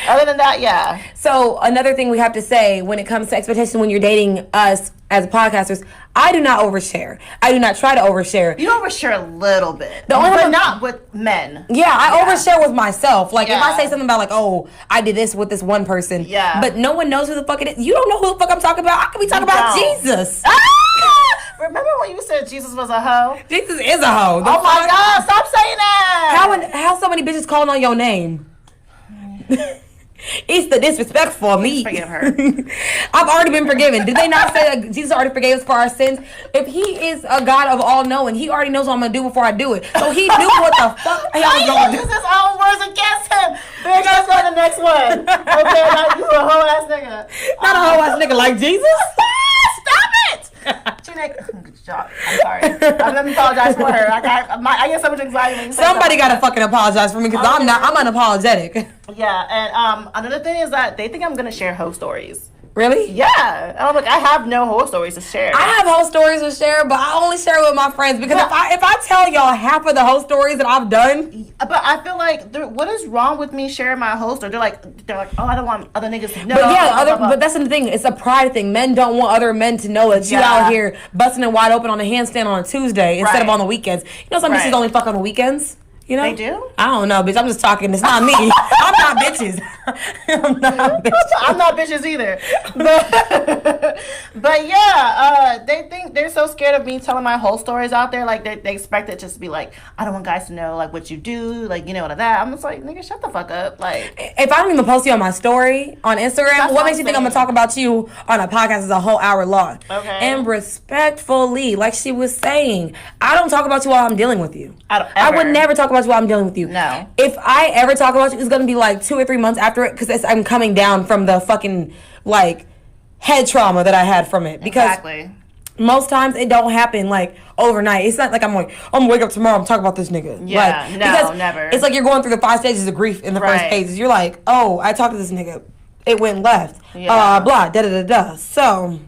other than that, yeah. So another thing we have to say when it comes to expectation when you're dating us as podcasters, I do not overshare. I do not try to overshare. You overshare a little bit, but not with men. Yeah, I overshare with myself. If I say something about oh, I did this with this one person, but no one knows who the fuck it is. You don't know who the fuck I'm talking about. I could be talking about Jesus. Remember when you said Jesus was a hoe? Jesus is a hoe. Oh my God, stop saying that. How so many bitches calling on your name? It's the disrespect for me. Forgive her. I've already been forgiven. Did they not say that Jesus already forgave us for our sins? If he is a God of all knowing, he already knows what I'm going to do before I do it. So he knew what the fuck I was going to do. Use his own words against him. Bitch, let's go to the next one. Okay, like you a whole ass nigga. Not a whole ass nigga like Jesus. Stop it. I'm sorry. Let me apologize for her. I get so much anxiety when you say somebody got to fucking apologize for me, because I'm unapologetic. Yeah, and another thing is that they think I'm gonna share hoe stories. Really? Yeah. And I'm like, I have no horror stories to share. I have whole stories to share, but I only share it with my friends because if I tell y'all half of the whole stories that I've done, but I feel like what is wrong with me sharing my whole story? They're like, oh, I don't want other niggas to know. But yeah, but that's the thing. It's a pride thing. Men don't want other men to know that you out here busting it wide open on a handstand on a Tuesday instead of on the weekends. You know, some bitches only fuck on the weekends. You know? They do? I don't know, bitch. I'm just talking. It's not me. I'm not bitches. I'm not bitches either. But yeah, they think they're so scared of me telling my whole stories out there. Like, they expect it just to be like, I don't want guys to know, like, what you do, like, you know, that. I'm just like, nigga, shut the fuck up. Like, if I don't even post you on my story on Instagram, what makes you think I'm going to talk about you on a podcast is a whole hour long? Okay. And respectfully, like she was saying, I don't talk about you while I'm dealing with you. I would never talk about you while I'm dealing with you. No. If I ever talk about you, it's going to be like 2 or 3 months after it because I'm coming down from the fucking, like, head trauma that I had from it. Because most times it don't happen, like, overnight. It's not like I'm like, I'm going to wake up tomorrow and talk about this nigga. Yeah, like, no, never. It's like you're going through the 5 stages of grief in the first phases. You're like, oh, I talked to this nigga. It went left. Blah, da-da-da-da. So...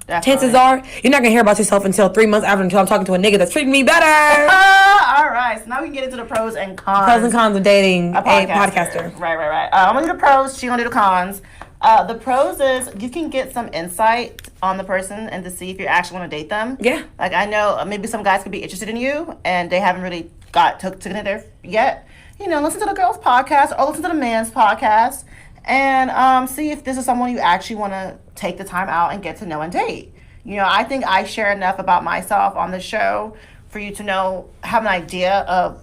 Definitely. Chances are, you're not going to hear about yourself until 3 months after until I'm talking to a nigga that's treating me better. All right. So now we can get into the pros and cons. Pros and cons of dating a podcaster. Right. I'm going to do the pros. She's going to do the cons. The pros is you can get some insight on the person and to see if you actually want to date them. Yeah. Like, I know maybe some guys could be interested in you and they haven't really taken it there yet. You know, listen to the girl's podcast or listen to the man's podcast and see if this is someone you actually want to take the time out and get to know and date. You know, I think I share enough about myself on the show for you to know, have an idea of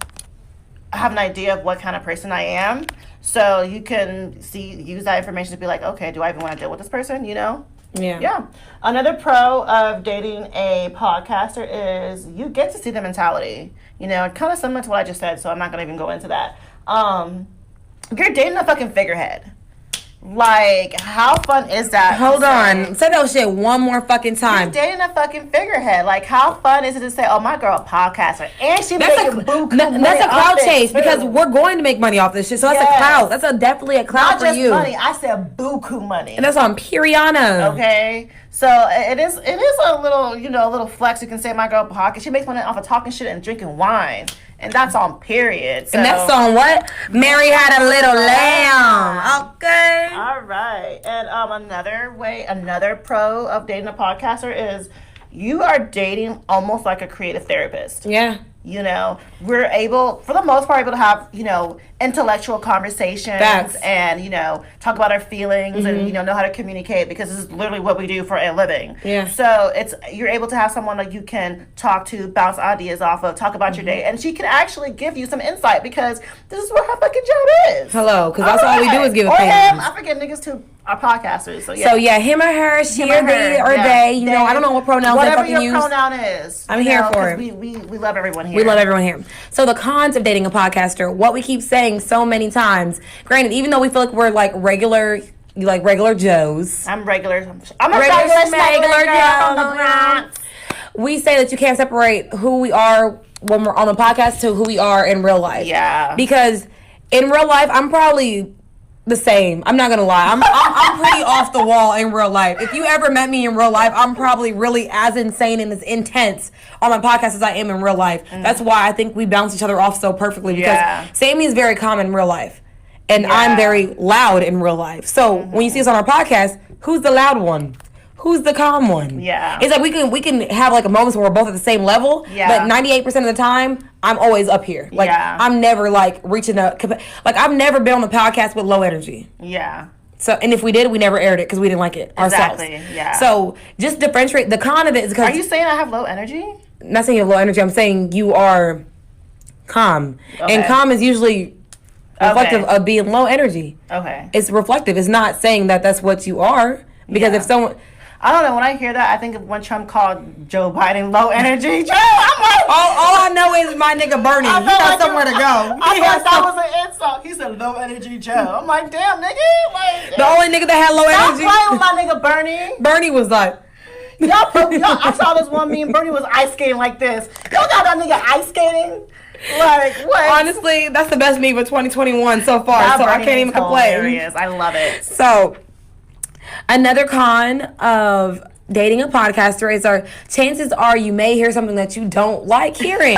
what kind of person I am. So you can use that information to be like, okay, do I even want to deal with this person? You know? Yeah. Another pro of dating a podcaster is you get to see the mentality. You know, kind of similar to what I just said, so I'm not going to even go into that. You're dating a fucking figurehead. Like, how fun is that? Hold on. Say that shit one more fucking time. You're dating a fucking figurehead. Like, how fun is it to say, oh, my girl a podcaster. And she making buku money. That's a clout chase because we're going to make money off this shit. So that's a clout. That's definitely a clout for you. Not just money. I said buku money. And that's on Piriana. Okay. So it is a little flex. You can say my girl podcast. She makes money off of talking shit and drinking wine. And that's on period. So. And that's on what? Mary had a little lamb. Okay. All right. And another pro of dating a podcaster is you are dating almost like a creative therapist. Yeah. You know, we're able, for the most part, to have, you know, intellectual conversations and, you know, talk about our feelings and, you know how to communicate because this is literally what we do for a living. Yeah. So you're able to have someone that you can talk to, bounce ideas off of, talk about your day, and she can actually give you some insight because this is what her fucking job is. Hello, because that's all we do is give opinions. I forget niggas too are podcasters. So yeah, him or her, she or they or they. You know, I don't know what pronouns they fucking use. Whatever your pronoun is. I'm here for it. We love everyone here. We love everyone here. So the cons of dating a podcaster, what we keep saying so many times, granted, even though we feel like we're like regular Joes. I'm a regular Joe. We say that you can't separate who we are when we're on the podcast to who we are in real life. Yeah. Because in real life, I'm probably the same. I'm not gonna lie. I'm pretty off the wall in real life. If you ever met me in real life, I'm probably really as insane and as intense on my podcast as I am in real life. That's why I think we bounce each other off so perfectly because Sammy is very calm in real life, and I'm very loud in real life. So when you see us on our podcast, who's the loud one? Who's the calm one? Yeah. It's like we can have like a moments where we're both at the same level, but 98% of the time, I'm always up here. Like, I'm never like reaching up. Like, I've never been on the podcast with low energy. Yeah. So, and if we did, we never aired it because we didn't like it ourselves. Exactly, yeah. So, just differentiate. The con of it is because... Are you saying I have low energy? I'm not saying you have low energy. I'm saying you are calm. Okay. And calm is usually reflective of being low energy. Okay. It's reflective. It's not saying that that's what you are. Because if someone... I don't know. When I hear that, I think of when Trump called Joe Biden low energy. Joe, I'm like... All I know is my nigga Bernie. He has somewhere to go. I thought that was an insult. He said low energy Joe. I'm like, damn, nigga. Like, the only nigga that had low energy... Stop playing with my nigga Bernie. Bernie was like... I saw this one meme. Bernie was ice skating like this. Y'all got that nigga ice skating? Like, what? Honestly, that's the best meme of 2021 so far. So I can't even complain. Hilarious. I love it. So... Another con of dating a podcaster is chances are you may hear something that you don't like hearing.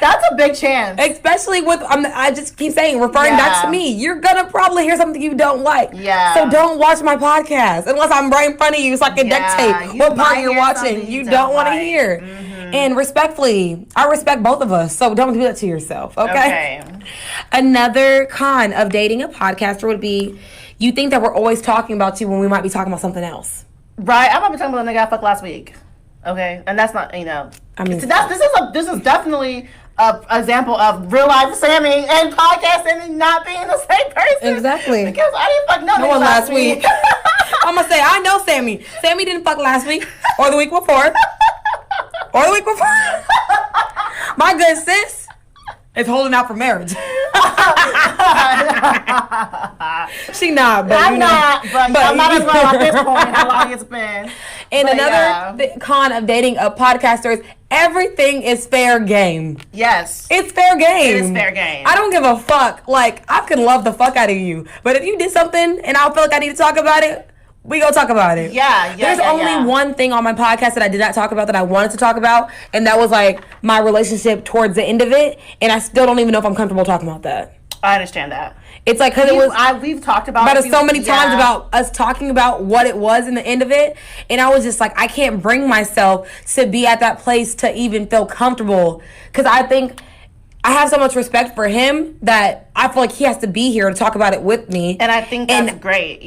That's a big chance. Especially with, I just keep saying, referring back to me, you're going to probably hear something you don't like. Yeah. So don't watch my podcast unless I'm right in front of you so I can dictate what part you're watching you don't want to hear. Mm-hmm. And respectfully, I respect both of us, so don't do that to yourself, okay? Another con of dating a podcaster would be you think that we're always talking about you when we might be talking about something else. Right, I'm be talking about the nigga I fucked last week. Okay, and that's not, I mean, so this is definitely an example of real life Sammy and podcasting and not being the same person. Exactly. Because I didn't fuck no one last week. I'm gonna say I know Sammy. Sammy didn't fuck last week or the week before or the week before. My good sis is holding out for marriage. She not, but I'm not, but I'm not as well at this point. How long it's been? And another con of dating a podcaster is everything is fair game. Yes, it's fair game. It is fair game. I don't give a fuck. Like, I can love the fuck out of you, but if you did something and I feel like I need to talk about it, we gonna talk about it. There's only one thing on my podcast that I did not talk about that I wanted to talk about, and that was like my relationship towards the end of it, and I still don't even know if I'm comfortable talking about that. I understand that. It's like because we've talked about it so many times about us talking about what it was in the end of it, and I was just like, I can't bring myself to be at that place to even feel comfortable, because I think I have so much respect for him that I feel like he has to be here to talk about it with me, and I think that's great.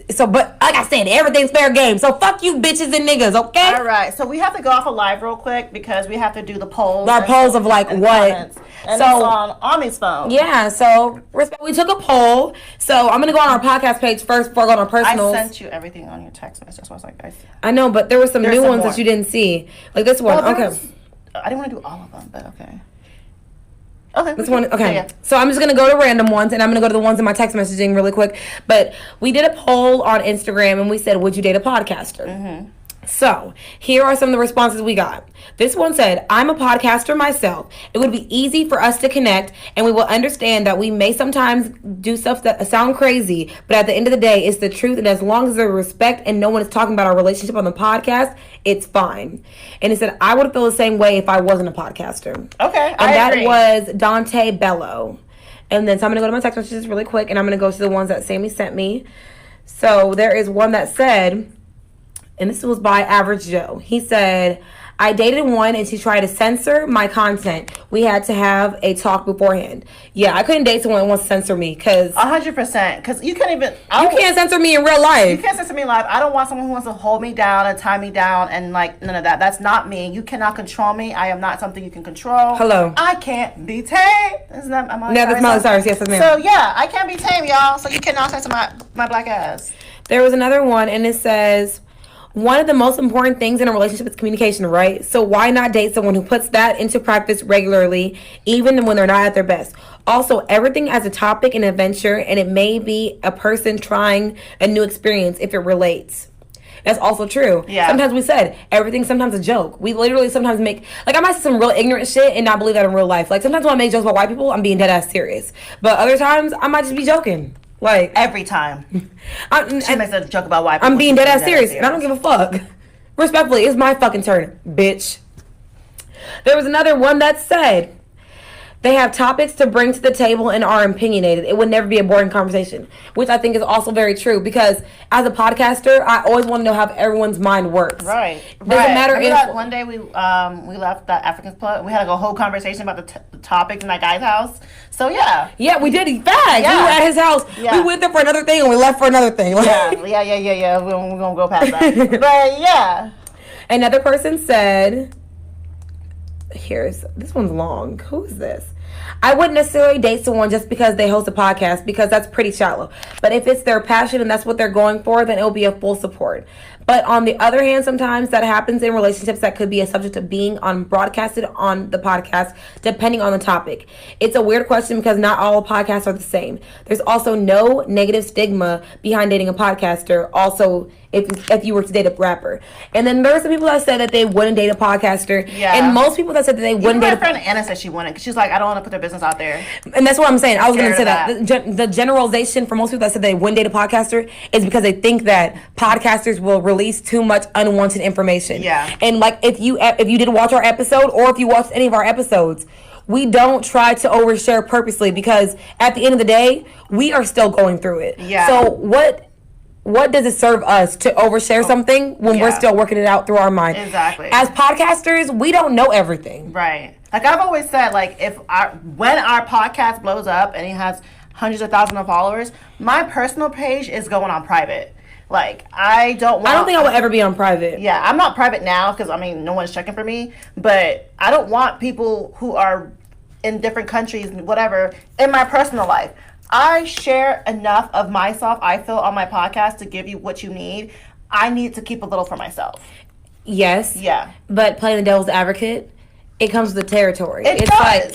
But like I said, everything's fair game. So fuck you bitches and niggas, okay? All right. So we have to go off a live real quick because we have to do the polls. Our polls of like what? And so it's on Ami's phone. Yeah. So we took a poll. So I'm gonna go on our podcast page first before I go on our personals. I sent you everything on your text message. So I was like, I know, but there were some new ones that you didn't see, like this one. Okay. I didn't want to do all of them, but okay. Okay. This one, okay. Yeah. So I'm just going to go to random ones, and I'm going to go to the ones in my text messaging really quick. But we did a poll on Instagram, and we said, would you date a podcaster? Mm-hmm. So here are some of the responses we got. This one said, I'm a podcaster myself. It would be easy for us to connect, and we will understand that we may sometimes do stuff that sound crazy, but at the end of the day, it's the truth, and as long as there's respect and no one is talking about our relationship on the podcast, it's fine. And it said, I would feel the same way if I wasn't a podcaster. Okay, and I agree. Was Dante Bello. And then so I'm going to go to my text messages really quick, and I'm going to go to the ones that Sammy sent me. So there is one that said, and this was by Average Joe. He said, I dated one and she tried to censor my content. We had to have a talk beforehand. Yeah, I couldn't date someone that wants to censor me because 100%. Because you can't even. You can't censor me in real life. You can't censor me in life. I don't want someone who wants to hold me down and tie me down and like none of that. That's not me. You cannot control me. I am not something you can control. Hello. I can't be tamed. Isn't that that's Miley Cyrus? Yes, that's me. So yeah, I can't be tamed, y'all. So you cannot censor my black ass. There was another one, and it says, one of the most important things in a relationship is communication, right? So why not date someone who puts that into practice regularly, even when they're not at their best? Also, everything as a topic and adventure, and it may be a person trying a new experience if it relates. That's also true. Yeah. Sometimes we said everything's sometimes a joke. We literally sometimes make, like, I might say some real ignorant shit and not believe that in real life. Like, sometimes when I make jokes about white people, I'm being dead ass serious. But other times, I might just be joking. Like, every time. She makes a joke about white people. I'm being dead ass serious, and I don't give a fuck. Respectfully, it's my fucking turn, bitch. There was another one that said, they have topics to bring to the table and are opinionated. It would never be a boring conversation, which I think is also very true because as a podcaster, I always want to know how everyone's mind works. Right. Doesn't matter if one day we left the African Club. We had a whole conversation about the topics in that guy's house. So yeah. Yeah, we did. Facts. Yeah. We were at his house. Yeah. We went there for another thing and we left for another thing. Yeah. We're gonna go past that. But yeah. Another person said, this one's long. Who is this? I wouldn't necessarily date someone just because they host a podcast because that's pretty shallow. But if it's their passion and that's what they're going for, then it will be a full support. But on the other hand, sometimes that happens in relationships that could be a subject of being broadcasted on the podcast, depending on the topic. It's a weird question because not all podcasts are the same. There's also no negative stigma behind dating a podcaster. Also, if you were to date a rapper. And then there are some people that said that they wouldn't date a podcaster. Yeah. And most people that said that they wouldn't date my friend Anna said she wouldn't because she's like, I don't want to put their business out there. And that's what I'm saying. I was going to say that. The generalization for most people that said they wouldn't date a podcaster is because they think that podcasters will release too much unwanted information. Yeah. And like if you did watch our episode or if you watched any of our episodes, we don't try to overshare purposely because at the end of the day, we are still going through it. Yeah. So what does it serve us to overshare something when we're still working it out through our mind? Exactly. As podcasters, we don't know everything. Right. Like I've always said, like when our podcast blows up and it has hundreds of thousands of followers, my personal page is going on private. Like I don't think I will ever be on private. Yeah, I'm not private now because I mean no one's checking for me. But I don't want people who are in different countries, whatever, in my personal life. I share enough of myself, I feel, on my podcast to give you what you need. I need to keep a little for myself. Yes. Yeah. But playing the devil's advocate, it comes with the territory. It does.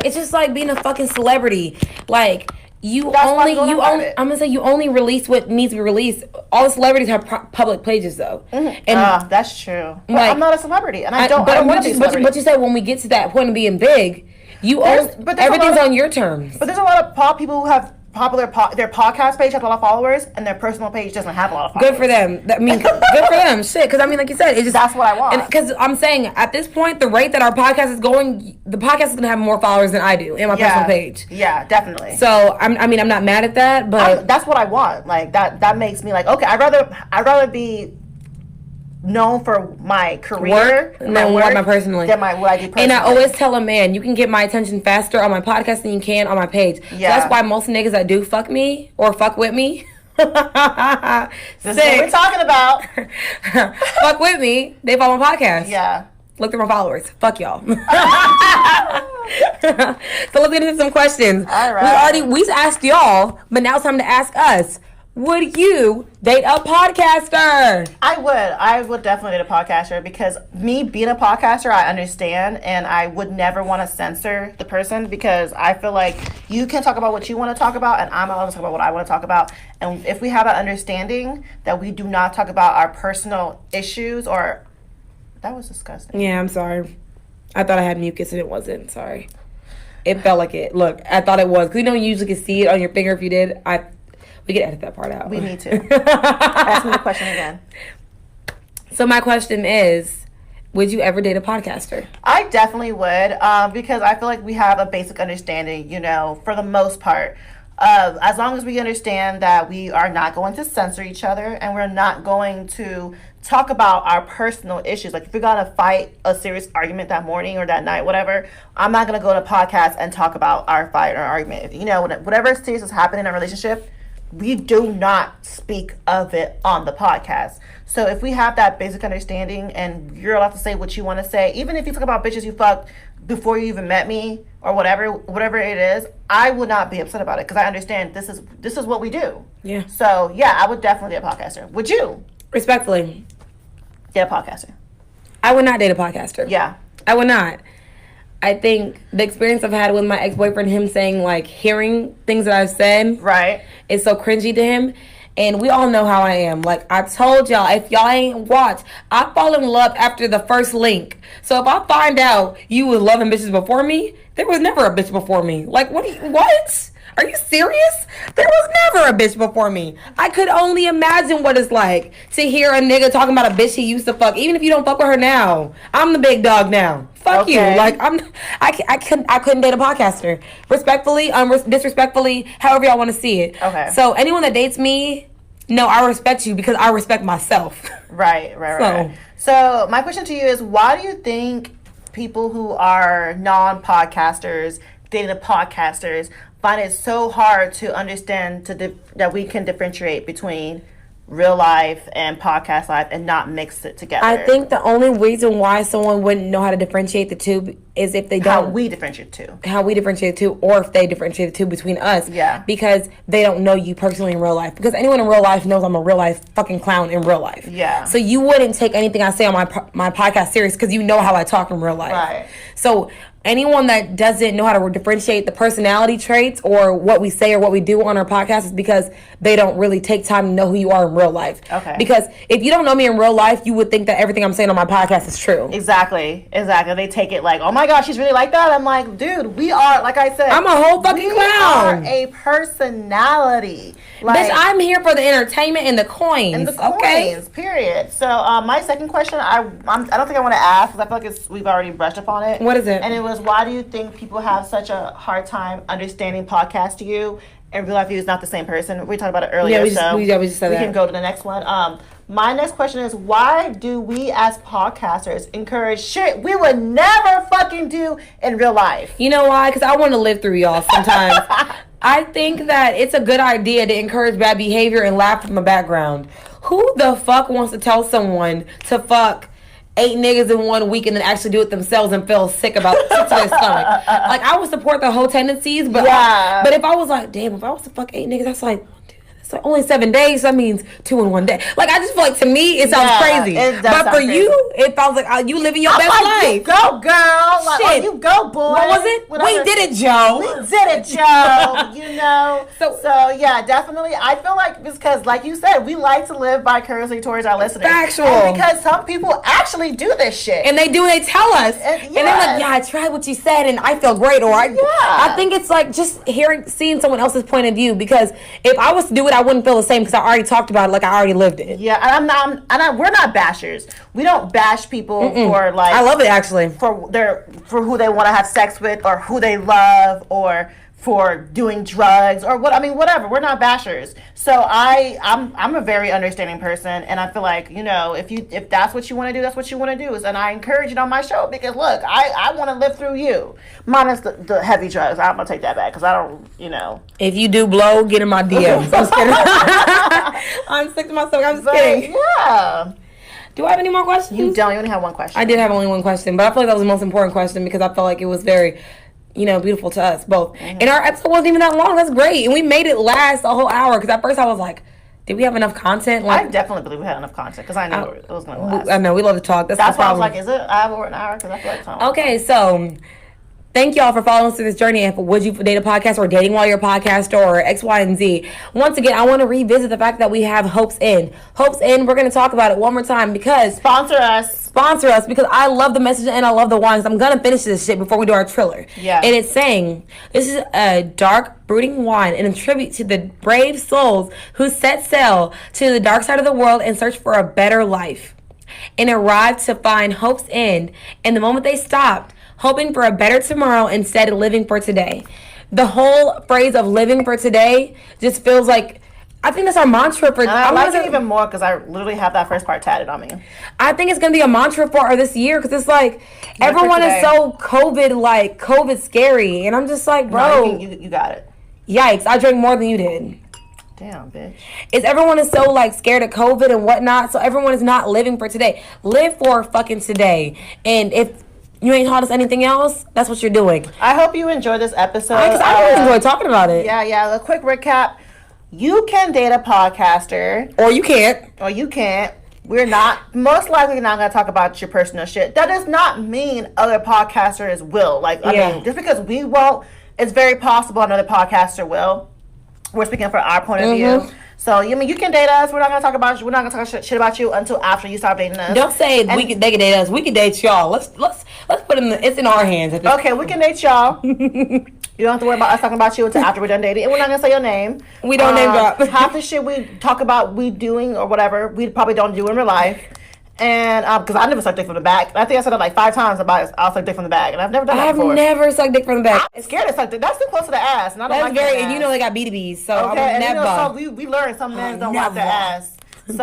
It's just like being a fucking celebrity. Like you only release what needs to be released. All the celebrities have public pages though. Mm-hmm. And that's true. But I'm not a celebrity, and I don't want to be a celebrity. But you said when we get to that point of being big, everything's on your terms. But there's a lot of people who have their podcast page has a lot of followers, and their personal page doesn't have a lot of followers. Good for them. Good for them. Shit, because I mean, like you said, that's what I want. Because I'm saying at this point, the rate that our podcast is going, the podcast is gonna have more followers than I do in my personal page. Yeah, definitely. So I'm not mad at that, but that's what I want. Like that makes me like, okay, I'd rather be known for my career than what I do personally. And I always tell a man, you can get my attention faster on my podcast than you can on my page. Yeah. So that's why most niggas that do fuck me or fuck with me this is what we're talking about. Fuck with me, they follow my podcast. Yeah. Look through my followers. Fuck y'all. So let's get into some questions. All right. We asked y'all, but now it's time to ask us. Would you date a podcaster? I would definitely date a podcaster because me being a podcaster, I understand, and I would never want to censor the person because I feel like you can talk about what you want to talk about and I'm allowed to talk about what I want to talk about. And if we have an understanding that we do not talk about our personal issues or... That was disgusting. Yeah, I'm sorry. I thought I had mucus and it wasn't. Sorry. It felt like it. Look, I thought it was. Because you know you usually can see it on your finger if you did. We could edit that part out. We need to. Ask me the question again. So my question is, would you ever date a podcaster? I definitely would, because I feel like we have a basic understanding, for the most part. As long as we understand that we are not going to censor each other and we're not going to talk about our personal issues. Like if we're going to fight a serious argument that morning or that night, whatever, I'm not going to go to a podcast and talk about our fight or argument. Whatever serious is happening in our relationship, we do not speak of it on the podcast. So if we have that basic understanding and you're allowed to say what you want to say, even if you talk about bitches you fucked before you even met me or whatever it is, I would not be upset about it because I understand this is what we do. Yeah. So yeah, I would definitely date a podcaster. Would you? Respectfully. Date a podcaster. I would not date a podcaster. Yeah. I would not. I think the experience I've had with my ex-boyfriend, him saying, like, hearing things that I've said. Right. Is so cringy to him. And we all know how I am. Like, I told y'all, if y'all ain't watched, I fall in love after the first link. So if I find out you was loving bitches before me, there was never a bitch before me. Like, what? Are you serious? There was never a bitch before me. I could only imagine what it's like to hear a nigga talking about a bitch he used to fuck, even if you don't fuck with her now. I'm the big dog now. Fuck you. Like I couldn't date a podcaster. Respectfully, disrespectfully, however y'all want to see it. Okay. So anyone that dates me, no, I respect you because I respect myself. Right. So my question to you is, why do you think people who are non-podcasters dating the podcasters find it so hard to understand that we can differentiate between real life and podcast life and not mix it together. I think the only reason why someone wouldn't know how to differentiate the two is if they don't. How we differentiate the two. How we differentiate the two, or if they differentiate the two between us. Yeah. Because they don't know you personally in real life. Because anyone in real life knows I'm a real life fucking clown in real life. Yeah. So you wouldn't take anything I say on my podcast serious because you know how I talk in real life. Right. So anyone that doesn't know how to differentiate the personality traits or what we say or what we do on our podcast is because they don't really take time to know who you are in real life. Okay. Because if you don't know me in real life, you would think that everything I'm saying on my podcast is true. Exactly. They take it like, oh my gosh, she's really like that. I'm like, dude, we are, like I said, I'm a whole fucking clown. We are a personality. Like, Bitch, I'm here for the entertainment and the coins. and the coins, period. So my second question, I don't think I want to ask because I feel like we've already brushed upon it. What is it? And it was, why do you think people have such a hard time understanding podcast to you and real life you is not the same person? We talked about it earlier. Yeah, we just said that. We can go to the next one. My next question is, why do we as podcasters encourage shit we would never fucking do in real life? You know why? Because I want to live through y'all sometimes. I think that it's a good idea to encourage bad behavior and laugh from the background. Who the fuck wants to tell someone to fuck 8 niggas in 1 week and then actually do it themselves and feel sick to their stomach? Like, I would support the whole tendencies, but but if I was like, damn, if I was to fuck 8 niggas, that's like, so only 7 days, so that means 2 in 1 day. Like, I just feel like, to me, it sounds crazy. It does but sound for crazy. you, it sounds like you living your best life. You go, girl. Like, Shit. oh, you go, boy. What was it? We did it, Joe. We did it, Joe. You know. So yeah, definitely. I feel like because, like you said, we like to live vicariously towards our listeners. Factual. And because some people actually do this shit. And they do, they tell us. And they're like, yeah, I tried what you said and I feel great. Or I think it's like just seeing someone else's point of view, because if I was to do it, I wouldn't feel the same because I already talked about it, like I already lived it. Yeah, and we're not bashers. We don't bash people for like. I love it actually. For who they want to have sex with, or who they love, or for doing drugs, or whatever. We're not bashers. So I'm a very understanding person, and I feel like, you know, if that's what you want to do, that's what you want to do. And I encourage it on my show because look, I want to live through you, minus the heavy drugs. I'm gonna take that back because I don't, you know. If you do blow, get in my DMs. I'm just kidding. I'm sick to my stomach. I'm just kidding. Yeah. Do I have any more questions? You don't. You only have one question. I did have only one question, but I feel like that was the most important question because I felt like it was very, you know, beautiful to us both. Mm-hmm. And our episode wasn't even that long. That's great. And we made it last a whole hour because at first I was like, did we have enough content? Like, I definitely believe we had enough content because I knew it was going to last. I know. We love to talk. That's why I was like, is it over an hour? Because I feel like something. Okay, so thank y'all for following us through this journey. And for Would You Date a Podcast, or Dating While You're a Podcaster, or X, Y, and Z. Once again, I want to revisit the fact that we have Hopes In. Hopes In, we're going to talk about it one more time because... Sponsor us because I love the message and I love the wines. I'm going to finish this shit before we do our trailer. Yeah. And it's saying, this is a dark, brooding wine and a tribute to the brave souls who set sail to the dark side of the world and search for a better life, and arrived to find hope's end. And the moment they stopped, hoping for a better tomorrow instead of living for today. The whole phrase of living for today just feels like, I think that's our mantra for... I like it even more because I literally have that first part tatted on me. I think it's going to be a mantra for our this year because it's like, everyone is so COVID scary. And I'm just like, bro. No, you got it. Yikes, I drank more than you did. Damn, bitch. Everyone is so like scared of COVID and whatnot, so everyone is not living for today. Live for fucking today. And if you ain't taught us anything else, that's what you're doing. I hope you enjoyed this episode. Because I really enjoyed talking about it. Yeah. A quick recap. You can date a podcaster. Or you can't. We're most likely not going to talk about your personal shit. That does not mean other podcasters will. I mean, just because we won't, it's very possible another podcaster will. We're speaking from our point of view. So, I mean, you can date us. We're not going to talk about you. We're not going to talk shit about you until after you start dating us. Don't say they can date us. We can date y'all. Let's put it's in our hands. Okay, we can date y'all. You don't have to worry about us talking about you until after we're done dating. And we're not going to say your name. We don't name drop. Half the shit we talk about we doing or whatever, we probably don't do in real life. And because I never sucked dick from the back. I think I said it like 5 times about I'll suck dick from the back. And I've never done that before. I've never sucked dick from the back. I'm scared to suck dick. That's too close to the ass. And I don't like that. And you know they got B2Bs. So okay, I'm never. So we learned some men don't like the ass. So,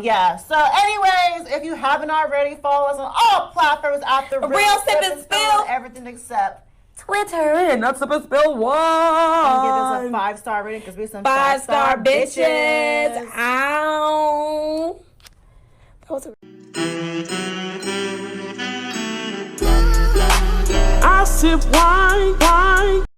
yeah. So, anyways, if you haven't already, follow us on all platforms after Real Sip and Spill. Everything except Twitter and not supposed to spell one. And give us a 5-star rating because we're some 5-star bitches. bitches. Ow. That was a I sip wine.